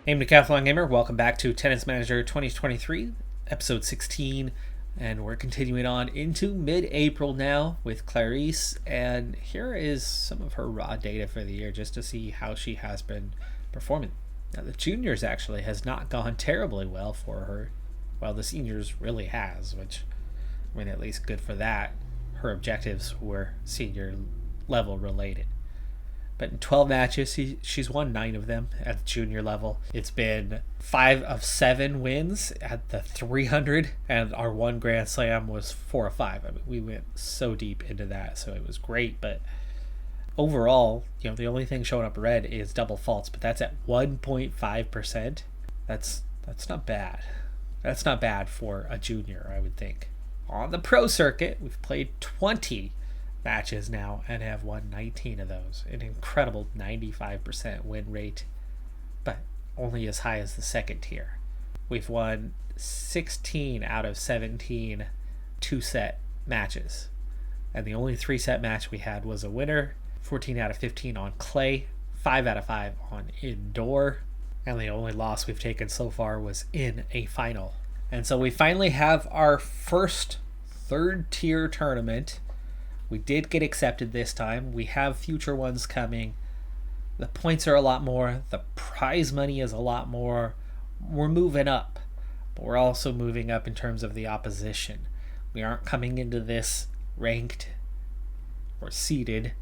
I'm Decathlon Gamer. Welcome back to Tennis Manager 2023, episode 16, and we're continuing on into mid-April now with Clarice, and here is some of her raw data for the year just to see how she has been performing. Now, the juniors actually has not gone terribly well for her, while the seniors really has, which, I mean, at least good for that. Her objectives were senior level related. But in 12 matches, she's won 9 of them at the junior level. It's been 5 of 7 wins at the 300, and our one Grand Slam was 4 of 5. I mean, we went so deep into that, so it was great. But overall, the only thing showing up red is double faults, but that's at 1.5%. That's not bad. That's not bad for a junior, I would think. On the pro circuit, we've played 20 matches now and have won 19 of those. An incredible 95% win rate, but only as high as the second tier. We've won 16 out of 17 two-set matches, and the only 3-set match we had was a winner. 14 out of 15 on clay, 5 out of 5 on indoor, and the only loss we've taken so far was in a final. And so we finally have our first third-tier tournament. We did get accepted this time. We have future ones coming. The points are a lot more. The prize money is a lot more. We're moving up, but we're also moving up in terms of the opposition. We aren't coming into this ranked or seeded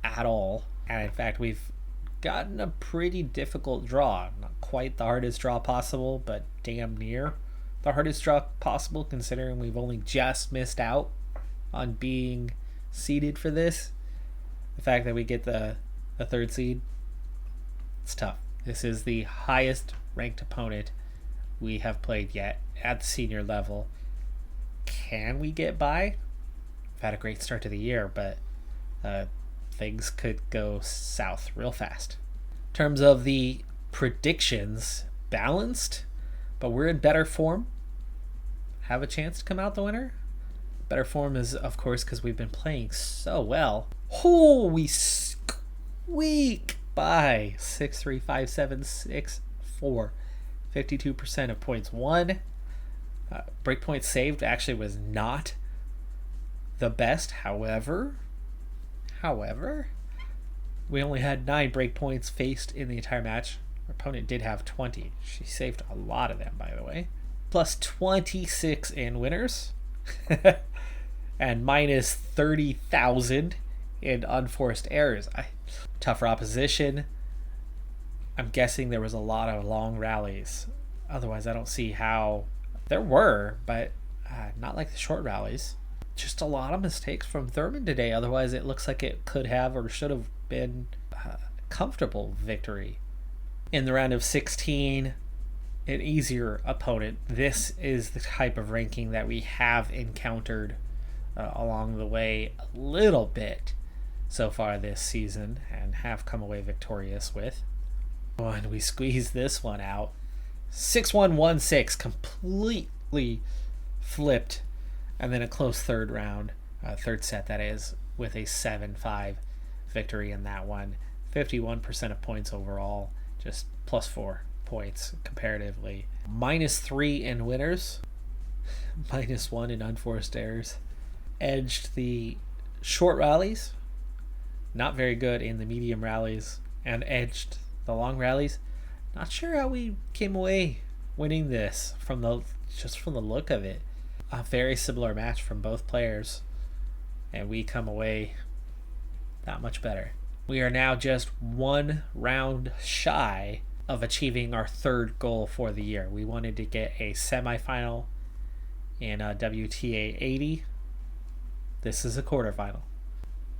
at all. And in fact, we've gotten a pretty difficult draw. Not quite the hardest draw possible, but damn near the hardest draw possible, considering we've only just missed out on being seeded for this. The fact that we get the third seed, it's tough. This is the highest ranked opponent we have played yet at the senior level. Can we get by? We've had a great start to the year, but things could go south real fast. In terms of the predictions, balanced, but we're in better form. Have a chance to come out the winner. Better form is, of course, because we've been playing so well. Oh, we squeak by 6-3, 5-7, 6-4. 52% of points won. Breakpoints saved actually was not the best. However, we only had 9 breakpoints faced in the entire match. Our opponent did have 20. She saved a lot of them, by the way. Plus 26 in winners. And minus 30,000 in unforced errors. Tougher opposition. I'm guessing there was a lot of long rallies. Otherwise, I don't see how. There were, but not like the short rallies. Just a lot of mistakes from Thurman today. Otherwise, it looks like it could have or should have been a comfortable victory. In the round of 16, an easier opponent. This is the type of ranking that we have encountered along the way a little bit so far this season and have come away victorious with. Oh, and we squeeze this one out. 6-1-1-6, completely flipped, and then a close third round, third set that is, with a 7-5 victory in that one. 51% of points overall, just plus 4 points comparatively. Minus 3 in winners, minus 1 in unforced errors. Edged the short rallies, not very good in the medium rallies, and edged the long rallies. Not sure how we came away winning this from the look of it. A very similar match from both players, and we come away that much better. We are now just 1 round shy of achieving our third goal for the year. We wanted to get a semifinal in WTA 80. This is a quarterfinal.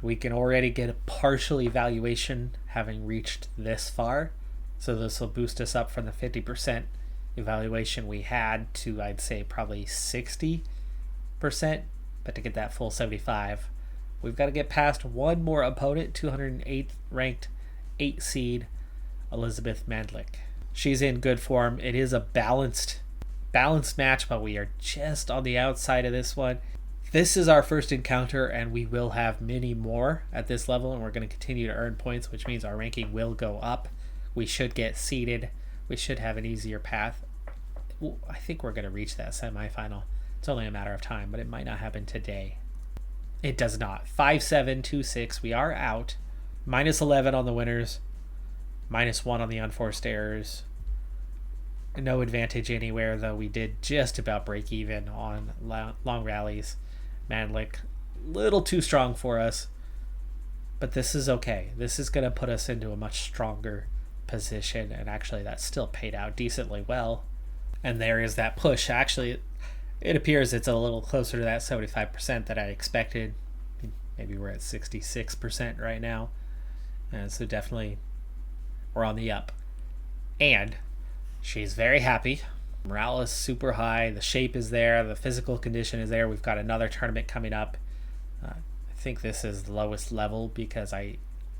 We can already get a partial evaluation having reached this far, so this will boost us up from the 50% evaluation we had to, I'd say, probably 60%, but to get that full 75, we've got to get past one more opponent, 208th ranked 8 seed Elizabeth Mandlik. She's in good form. It is a balanced match, but we are just on the outside of this one. This is our first encounter, and we will have many more at this level, and we're going to continue to earn points, which means our ranking will go up. We should get seeded we should have an easier path. I think we're going to reach that semifinal. It's only a matter of time, but it might not happen today. It does not. 5-7, 2-6. We are out. -11 on the winners. -1 on the unforced errors. No advantage anywhere, though we did just about break even on long rallies. Manlik, little too strong for us. But this is okay. This is going to put us into a much stronger position. And actually, that still paid out decently well. And there is that push. Actually, it appears it's a little closer to that 75% that I expected. Maybe we're at 66% right now. And so definitely we're on the up. And she's very happy. Morale is super high. The shape is there. The physical condition is there. We've got another tournament coming up. I think this is the lowest level because I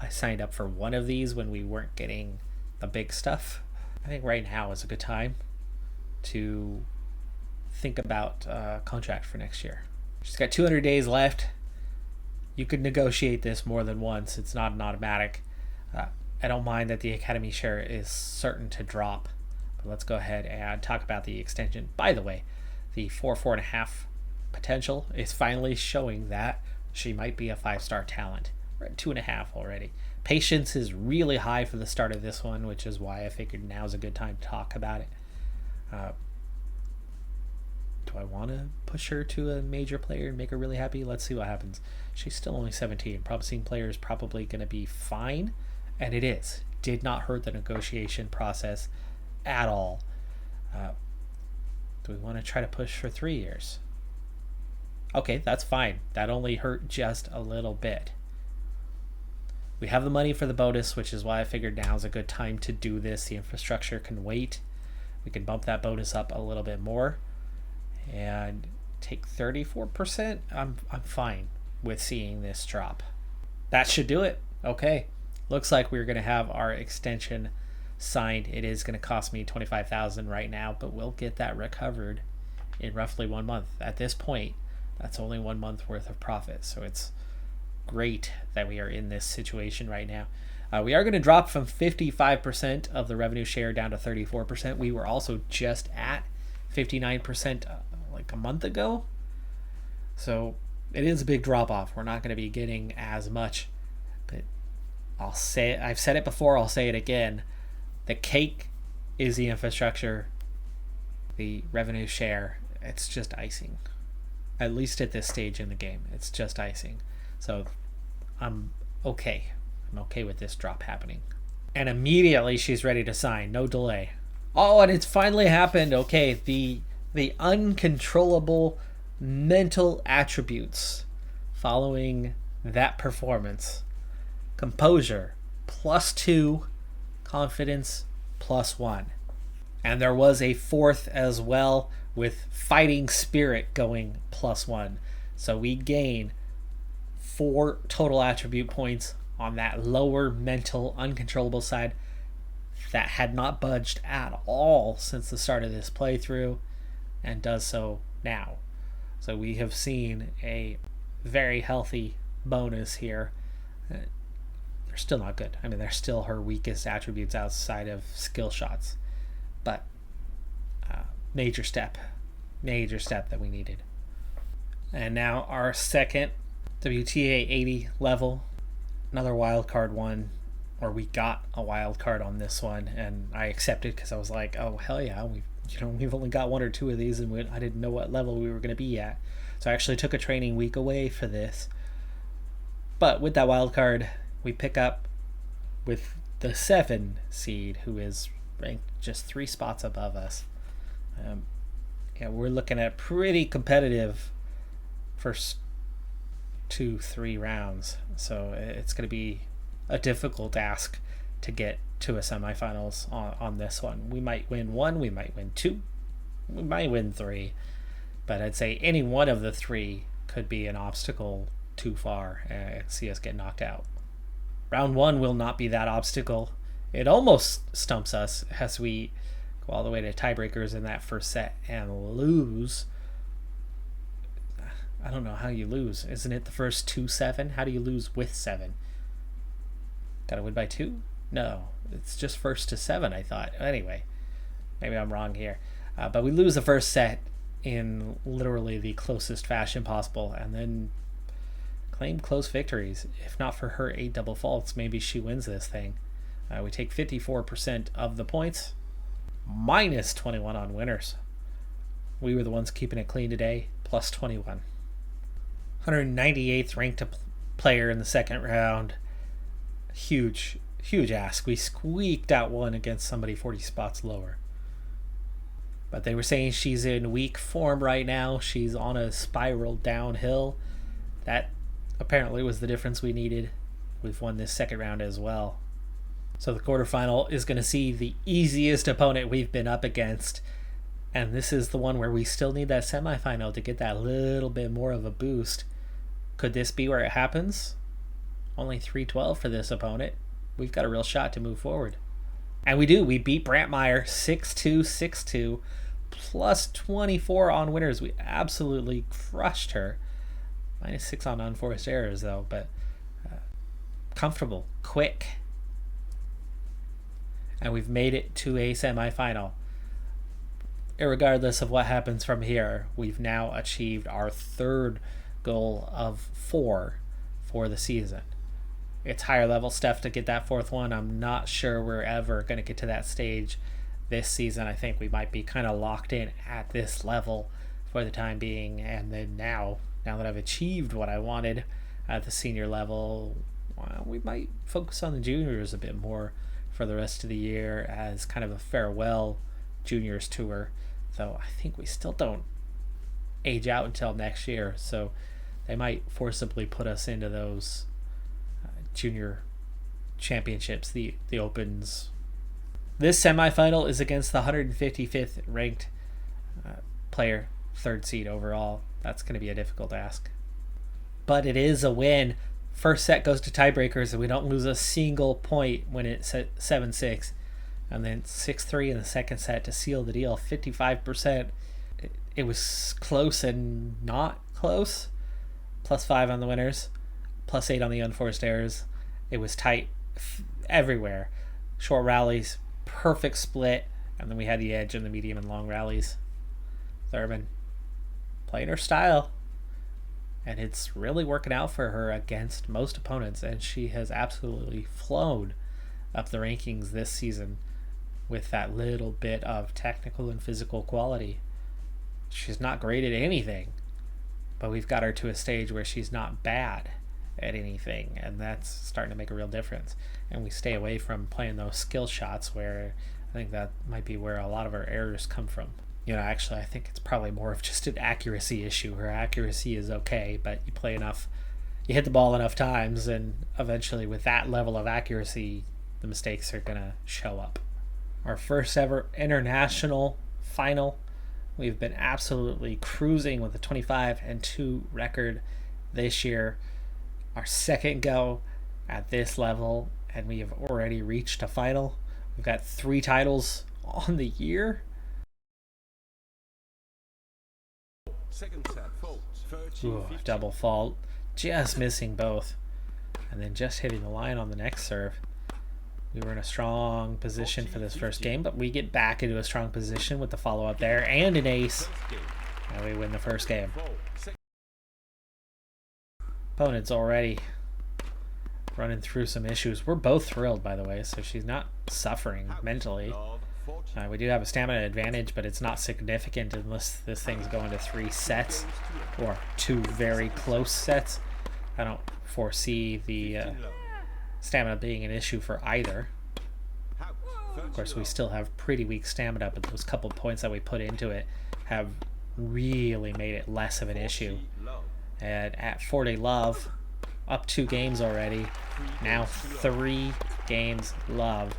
signed up for one of these when we weren't getting the big stuff. I think right now is a good time to think about contract for next year. She's got 200 days left. You could negotiate this more than once. It's not an automatic. I don't mind that the Academy share is certain to drop. But let's go ahead and talk about the extension. By the way, the 4.5 potential is finally showing that she might be a 5-star talent. We're at 2.5 already. Patience is really high for the start of this one, which is why I figured now's a good time to talk about it. Do I want to push her to a major player and make her really happy? Let's see what happens. She's still only 17. Promising player is probably going to be fine, and it is. Did not hurt the negotiation process at all. Do we want to try to push for 3 years? Okay, that's fine. That only hurt just a little bit. We have the money for the bonus, which is why I figured now's a good time to do this. The infrastructure can wait. We can bump that bonus up a little bit more and take 34%. I'm fine with seeing this drop. That should do it. Okay. Looks like we're going to have our extension signed. It is going to cost me $25,000 right now, but we'll get that recovered in roughly 1 month. At this point, that's only 1 month worth of profit. So it's great that we are in this situation right now. We are going to drop from 55% of the revenue share down to 34%. We were also just at 59% like a month ago. So it is a big drop off. We're not going to be getting as much, but I'll say it. I've said it before. I'll say it again. The cake is the infrastructure. The revenue share, it's just icing. At least at this stage in the game, it's just icing. So I'm okay. I'm okay with this drop happening. And immediately she's ready to sign. No delay. Oh, and it's finally happened. Okay, the uncontrollable mental attributes following that performance. Composure, +2. Confidence, +1. And there was a fourth as well with fighting spirit going +1. So we gain 4 total attribute points on that lower mental uncontrollable side that had not budged at all since the start of this playthrough and does so now. So we have seen a very healthy bonus here. They're still not good. I mean, they're still her weakest attributes outside of skill shots. But major step that we needed. And now our second WTA 80 level, another wild card one, or we got a wild card on this one, and I accepted because I was like, oh hell yeah, we've only got 1 or 2 of these, and I didn't know what level we were going to be at. So I actually took a training week away for this. But with that wild card, we pick up with the 7 seed, who is ranked just 3 spots above us. Yeah, we're looking at pretty competitive first 2-3 rounds, so it's going to be a difficult ask to get to a semifinals on this one. We might win 1, we might win 2, we might win 3, but I'd say any one of the 3 could be an obstacle too far and see us get knocked out. Round 1 will not be that obstacle. It almost stumps us as we go all the way to tiebreakers in that first set and lose. I don't know how you lose. Isn't it the first 2-7? How do you lose with 7? Gotta win by 2? No, it's just first to 7, I thought. Anyway, Maybe I'm wrong here. But we lose the first set in literally the closest fashion possible, and then claim close victories. If not for her 8 double faults, maybe she wins this thing. We take 54% of the points, minus 21 on winners. We were the ones keeping it clean today, plus 21. 198th ranked player in the second round. Huge ask. We squeaked out one against somebody 40 spots lower. But they were saying she's in weak form right now. She's on a spiral downhill. That apparently was the difference we needed. We've won this second round as well. So the quarterfinal is going to see the easiest opponent we've been up against. And this is the one where we still need that semifinal to get that little bit more of a boost. Could this be where it happens? Only 312 for this opponent. We've got a real shot to move forward. And we do. We beat Brantmeyer 6-2, 6-2, plus 24 on winners. We absolutely crushed her. Minus 6 on unforced errors, though, but comfortable, quick. And we've made it to a semifinal. Irregardless of what happens from here, we've now achieved our third goal of 4 for the season. It's higher level stuff to get that fourth one. I'm not sure we're ever going to get to that stage this season. I think we might be kind of locked in at this level for the time being. And then now that I've achieved what I wanted at the senior level, well, we might focus on the juniors a bit more for the rest of the year as kind of a farewell juniors tour. Though I think we still don't age out until next year, so they might forcibly put us into those junior championships, the opens. This semifinal is against the 155th ranked player, 3rd seed overall. That's going to be a difficult ask, but it is a win. First set goes to tiebreakers, and we don't lose a single point when it's at 7-6, and then 6-3 in the second set to seal the deal. 55%. It was close and not close. Plus 5 on the winners, plus 8 on the unforced errors. It was tight everywhere. Short rallies, perfect split, and then we had the edge in the medium and long rallies. Thurman playing her style, and it's really working out for her against most opponents, and she has absolutely flown up the rankings this season with that little bit of technical and physical quality. She's not great at anything, but we've got her to a stage where she's not bad at anything, and that's starting to make a real difference. And we stay away from playing those skill shots, where I think that might be where a lot of our errors come from. Actually, I think it's probably more of just an accuracy issue. Her accuracy is okay, but you play enough, you hit the ball enough times, and eventually with that level of accuracy, the mistakes are going to show up. Our first ever international final. We've been absolutely cruising with a 25-2 record this year. Our second go at this level, and we have already reached a final. We've got 3 titles on the year. Second set, fault. Double fault. Just missing both. And then just hitting the line on the next serve. We were in a strong position for this first game, but we get back into a strong position with the follow-up there and an ace. And we win the first game. Opponent's already running through some issues. We're both thrilled, by the way, so she's not suffering mentally. We do have a stamina advantage, but it's not significant unless this thing's going to 3 sets or 2 very close sets. I don't foresee the stamina being an issue for either. Of course, we still have pretty weak stamina, but those couple points that we put into it have really made it less of an issue. And at 40 love, up 2 games already, now 3 games love.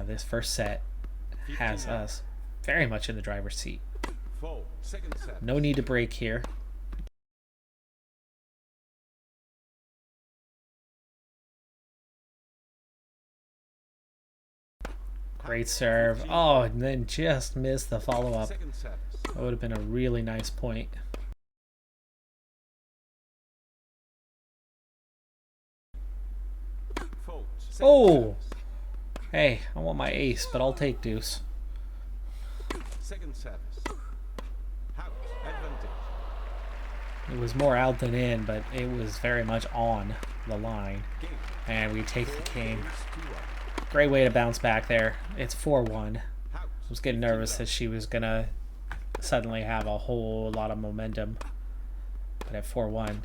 This first set has us very much in the driver's seat. No need to break here. Great serve. Oh, and then just missed the follow-up. That would have been a really nice point. Oh! Hey, I want my ace, but I'll take deuce. Second service. Out. Advantage. It was more out than in, but it was very much on the line. Game. And we take the game. Games 2-1. Great way to bounce back there. It's 4-1. I Out. was getting nervous that she was going to suddenly have a whole lot of momentum. But at 4-1,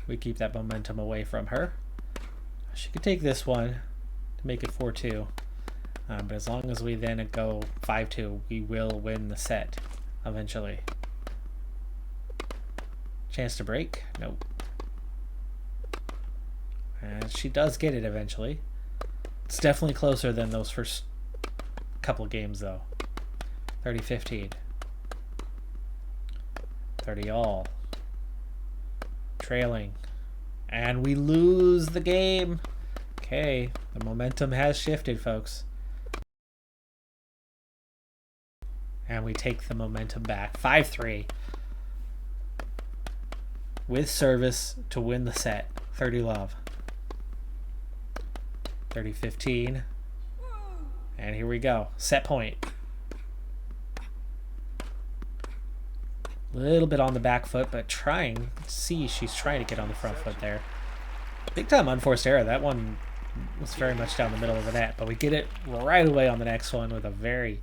we keep that momentum away from her. She could take this one to make it 4-2. But as long as we then go 5-2, we will win the set eventually. Chance to break? Nope. And she does get it eventually. It's definitely closer than those first couple games though. 30-15. 30 all. Trailing. And we lose the game. Okay, the momentum has shifted, folks. And we take the momentum back. 5-3. With service to win the set. 30 love. 30-15. And here we go. Set point. A little bit on the back foot, but trying. See, she's trying to get on the front foot there. Big time unforced error. That one was very much down the middle of the net, but we get it right away on the next one with a very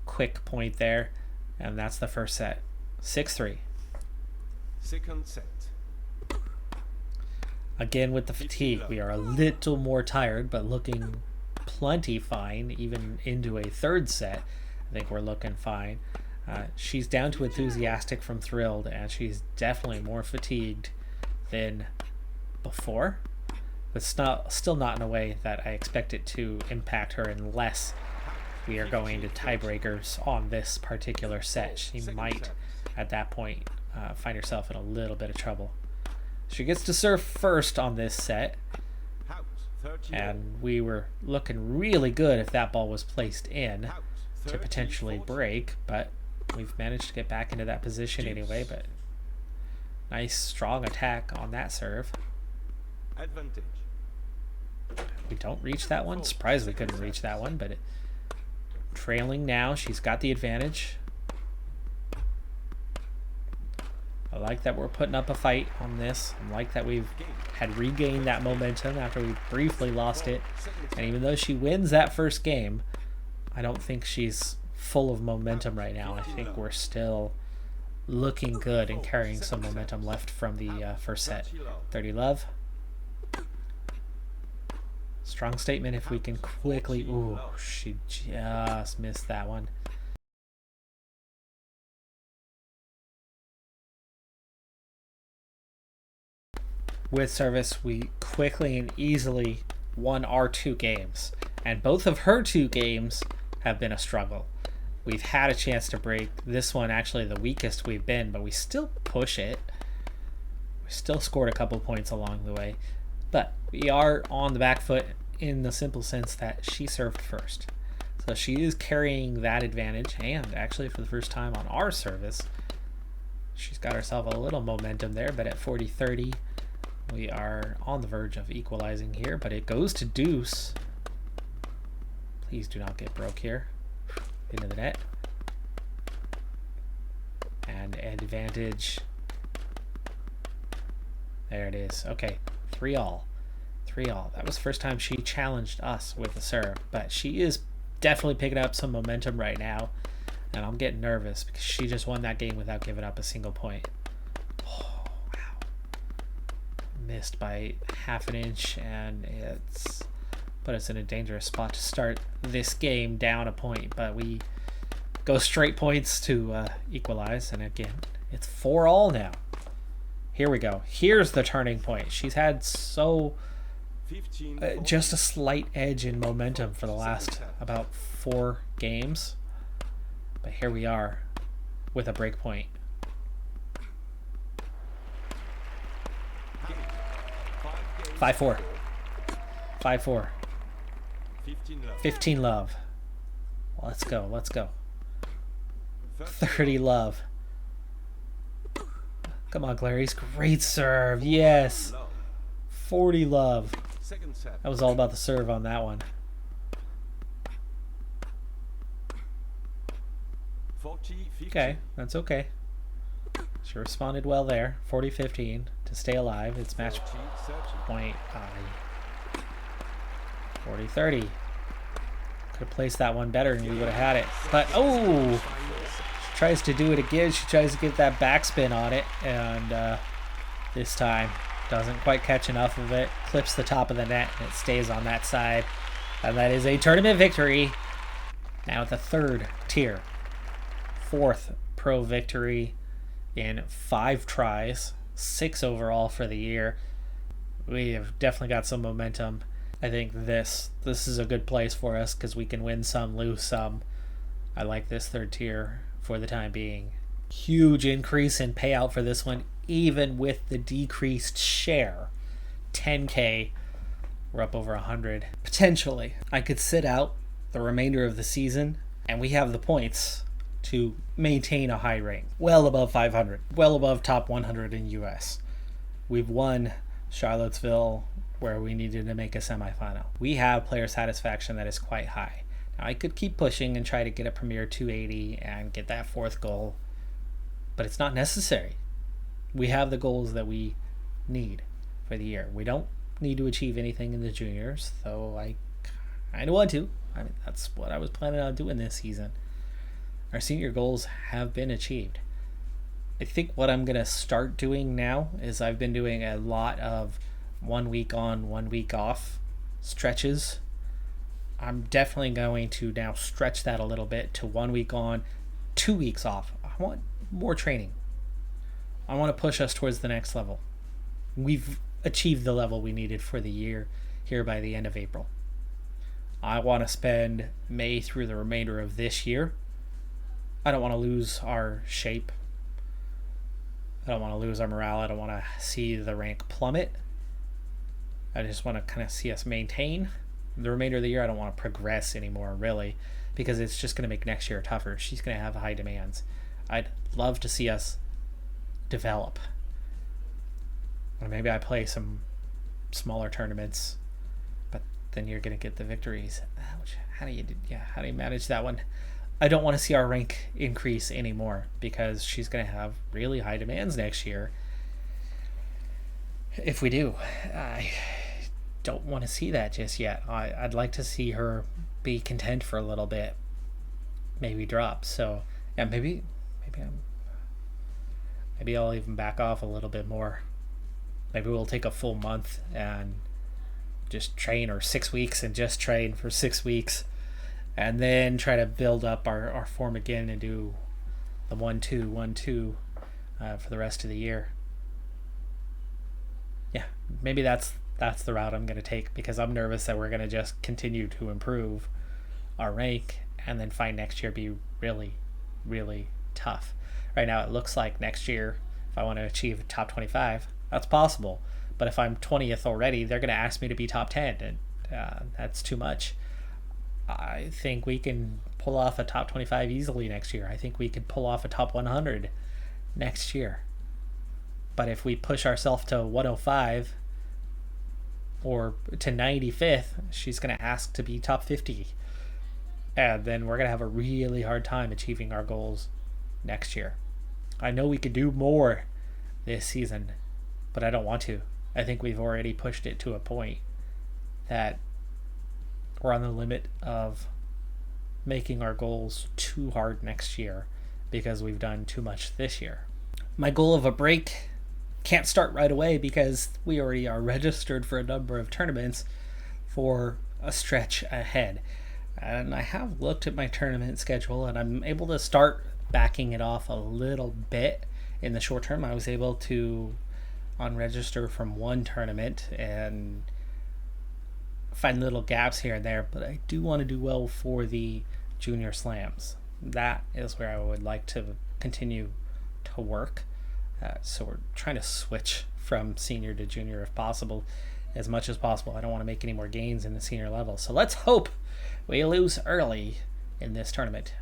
quick point there. And that's the first set. 6-3. Second set. Again with the fatigue, we are a little more tired, but looking plenty fine, even into a third set. I think we're looking fine. She's down to enthusiastic from thrilled, and she's definitely more fatigued than before, but still not in a way that I expect it to impact her unless we are going to tiebreakers on this particular set. She might, at that point, find herself in a little bit of trouble. She gets to serve first on this set, and we were looking really good if that ball was placed in to potentially break, but we've managed to get back into that position anyway. But nice strong attack on that serve. Advantage. We don't reach that one. Surprised we couldn't reach that one, but trailing now. She's got the advantage. I like that we're putting up a fight on this. I like that we've had regained that momentum after we briefly lost it. And even though she wins that first game, I don't think she's full of momentum right now. I think we're still looking good and carrying some momentum left from the first set. 30 love. Strong statement if we can quickly... Ooh, she just missed that one. With service, we quickly and easily won our 2 games. And both of her 2 games have been a struggle. We've had a chance to break. This one actually the weakest we've been, but we still push it. We still scored a couple points along the way. But we are on the back foot in the simple sense that she served first. So she is carrying that advantage, and actually for the first time on our service, she's got herself a little momentum there, but at 40-30, we are on the verge of equalizing here, but it goes to deuce. Please do not get broke here. Into the net. And advantage. There it is. Okay, 3-all. 3-all. That was the first time she challenged us with a serve, but she is definitely picking up some momentum right now, and I'm getting nervous because she just won that game without giving up a single point. Oh, wow. Missed by half an inch, and it's put us in a dangerous spot to start this game down a point, but we go straight points to equalize, and again, it's 4-all now. Here we go. Here's the turning point. She's had just a slight edge in momentum for the last about 4 games, but here we are with a break point. 5-4. 5-4. 15 love. Let's go. Let's go. 30 love. Come on, Clarice. Great serve. Yes. 40 love. That was all about the serve on that one. 40-15. Okay, that's okay. She responded well there. 40-15 to stay alive. It's match 40-30. point 40-30. Could have placed that one better and we would have had it. But, oh! She tries to do it again. She tries to get that backspin on it. And this time doesn't quite catch enough of it. Clips the top of the net and it stays on that side. And that is a tournament victory. Now at the third tier. 4th pro victory in 5 tries. 6 overall for the year. We have definitely got some momentum. I think this is a good place for us because we can win some, lose some. I like this 3rd tier for the time being. Huge increase in payout for this one, even with the decreased share. 10K. We're up over 100. Potentially, I could sit out the remainder of the season, and we have the points to maintain a high rank. Well above 500. Well above top 100 in US. We've won Charlottesville, where we needed to make a semifinal. We have player satisfaction that is quite high. Now, I could keep pushing and try to get a Premier 280 and get that 4th goal, but it's not necessary. We have the goals that we need for the year. We don't need to achieve anything in the juniors, though I kind of want to. I mean, that's what I was planning on doing this season. Our senior goals have been achieved. I think what I'm going to start doing now is I've been doing a lot of 1 week on, 1 week off stretches. I'm definitely going to now stretch that a little bit to 1 week on, 2 weeks off. I want more training. I want to push us towards the next level. We've achieved the level we needed for the year here by the end of April. I want to spend May through the remainder of this year. I don't want to lose our shape. I don't want to lose our morale. I don't want to see the rank plummet. I just want to kind of see us maintain. The remainder of the year, I don't want to progress anymore, really, because it's just going to make next year tougher. She's going to have high demands. I'd love to see us develop. Or maybe I play some smaller tournaments, but then you're going to get the victories. How do you manage that one? I don't want to see our rank increase anymore because she's going to have really high demands next year. If we do, I don't want to see that just yet. I'd like to see her be content for a little bit, maybe drop. So yeah, maybe I'll even back off a little bit more. Maybe we'll take a full month and just train, or 6 weeks and just train for 6 weeks, and then try to build up our form again and do the 1-2, 1-2 for the rest of the year. Yeah, maybe that's the route I'm going to take, because I'm nervous that we're going to just continue to improve our rank and then find next year be really, really tough. Right now it looks like next year, if I want to achieve top 25, that's possible. But if I'm 20th already, they're going to ask me to be top 10, and that's too much. I think we can pull off a top 25 easily next year. I think we could pull off a top 100 next year. But if we push ourselves to 105 or to 95th, she's going to ask to be top 50. And then we're going to have a really hard time achieving our goals next year. I know we could do more this season, but I don't want to. I think we've already pushed it to a point that we're on the limit of making our goals too hard next year because we've done too much this year. My goal of a break can't start right away because we already are registered for a number of tournaments for a stretch ahead. And I have looked at my tournament schedule, and I'm able to start backing it off a little bit in the short term. I was able to unregister from one tournament and find little gaps here and there, but I do want to do well for the junior slams. That is where I would like to continue to work. So we're trying to switch from senior to junior if possible, as much as possible. I don't want to make any more gains in the senior level. So let's hope we lose early in this tournament.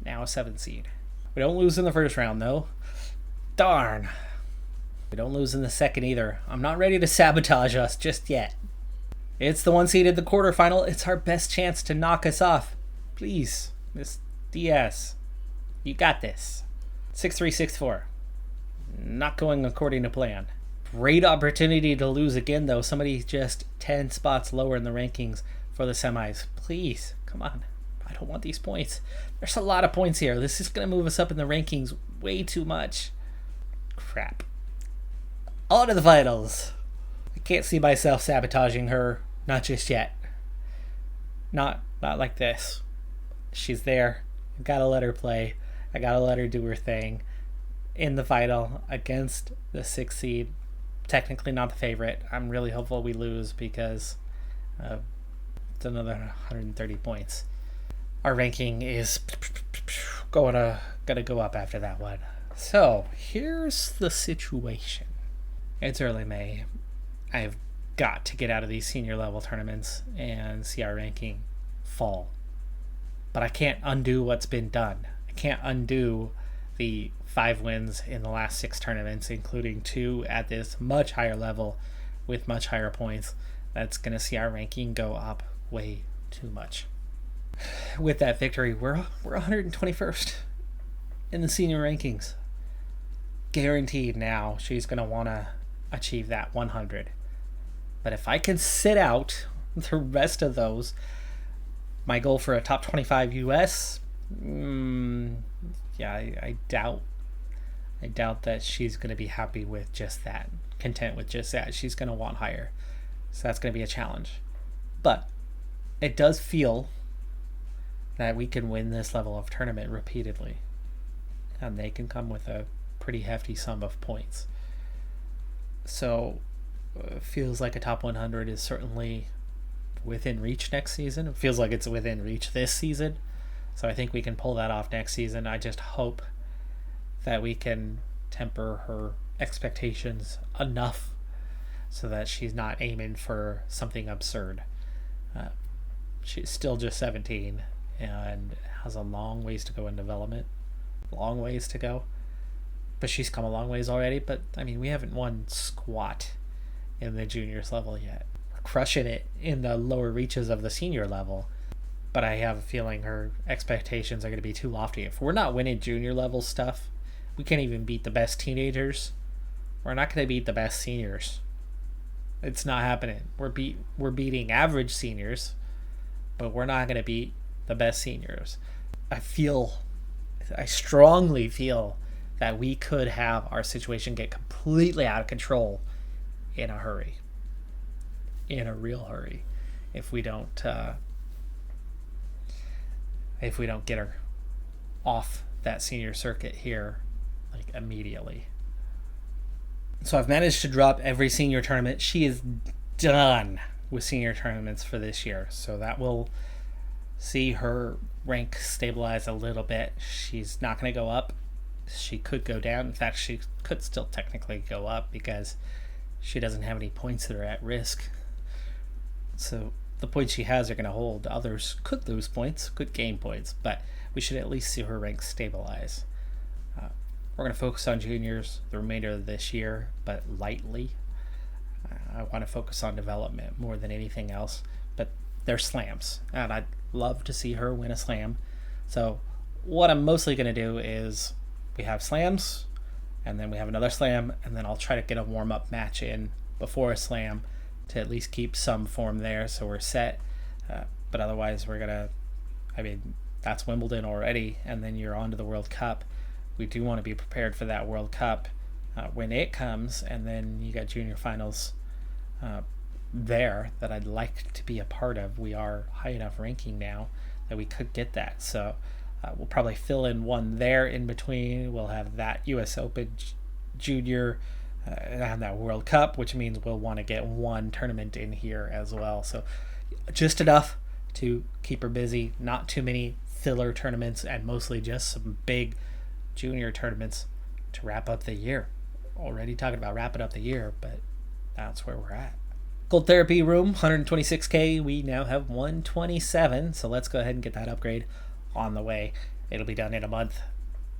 Now a 7 seed. We don't lose in the first round, though. Darn. We don't lose in the second either. I'm not ready to sabotage us just yet. It's the 1 seed at the quarterfinal. It's our best chance to knock us off. Please, Miss DS. You got this. 6-3, 6-4. Not going according to plan. Great opportunity to lose again, though. Somebody just 10 spots lower in the rankings for the semis. Please, come on. I don't want these points. There's a lot of points here. This is going to move us up in the rankings way too much. Crap. On to the finals. I can't see myself sabotaging her. Not just yet. Not like this. She's there. I gotta let her play. I gotta let her do her thing. In the final against the 6th seed. Technically not the favorite. I'm really hopeful we lose because it's another 130 points. Our ranking is gonna go up after that one. So here's the situation. It's early May. I've got to get out of these senior level tournaments and see our ranking fall. But I can't undo what's been done. I can't undo the 5 wins in the last 6 tournaments, including 2 at this much higher level with much higher points. That's going to see our ranking go up way too much. With that victory, we're 121st in the senior rankings. Guaranteed now she's going to want to achieve that 100. But if I can sit out the rest of those, my goal for a top 25 US, I doubt that she's going to be happy with just that, content with just that. She's going to want higher. So that's going to be a challenge. But it does feel that we can win this level of tournament repeatedly. And they can come with a pretty hefty sum of points. So it feels like a top 100 is certainly within reach next season. It feels like it's within reach this season. So I think we can pull that off next season. I just hope that we can temper her expectations enough so that she's not aiming for something absurd. She's still just 17 and has a long ways to go in development. Long ways to go. But she's come a long ways already. But, I mean, we haven't won squat in the juniors level yet. We're crushing it in the lower reaches of the senior level. But I have a feeling her expectations are going to be too lofty. If we're not winning junior level stuff, we can't even beat the best teenagers. We're not going to beat the best seniors. It's not happening. We're beating average seniors, but we're not going to beat the best seniors. I strongly feel that we could have our situation get completely out of control in a hurry. In a real hurry. If we don't get her off that senior circuit here like immediately. So I've managed to drop every senior tournament. She is done with senior tournaments for this year. So that will see her rank stabilize a little bit. She's not going to go up. She could go down. In fact, she could still technically go up because she doesn't have any points that are at risk. So the points she has are going to hold. Others could lose points, could gain points, but we should at least see her rank stabilize. We're going to focus on juniors the remainder of this year, but lightly. I want to focus on development more than anything else, but they're slams, and I'd love to see her win a slam. So what I'm mostly going to do is we have slams, and then we have another slam, and then I'll try to get a warm-up match in before a slam to at least keep some form there so we're set. But otherwise that's Wimbledon already, and then you're on to the World Cup. We do want to be prepared for that World Cup when it comes, and then you got junior finals there that I'd like to be a part of. We are high enough ranking now that we could get that. So we'll probably fill in one there in between. We'll have that US Open Junior and that World Cup, which means we'll want to get one tournament in here as well. So just enough to keep her busy, not too many filler tournaments, and mostly just some big junior tournaments to wrap up the year. Already talking about wrapping up the year, but that's where we're at. Gold Therapy Room, 126K. We now have 127, so let's go ahead and get that upgrade on the way. It'll be done in a month.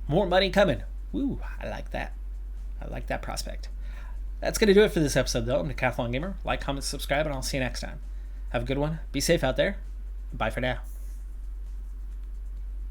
More money coming. Woo, I like that. I like that prospect. That's going to do it for this episode, though. I'm Decathlon Gamer. Like, comment, subscribe, and I'll see you next time. Have a good one. Be safe out there. Bye for now.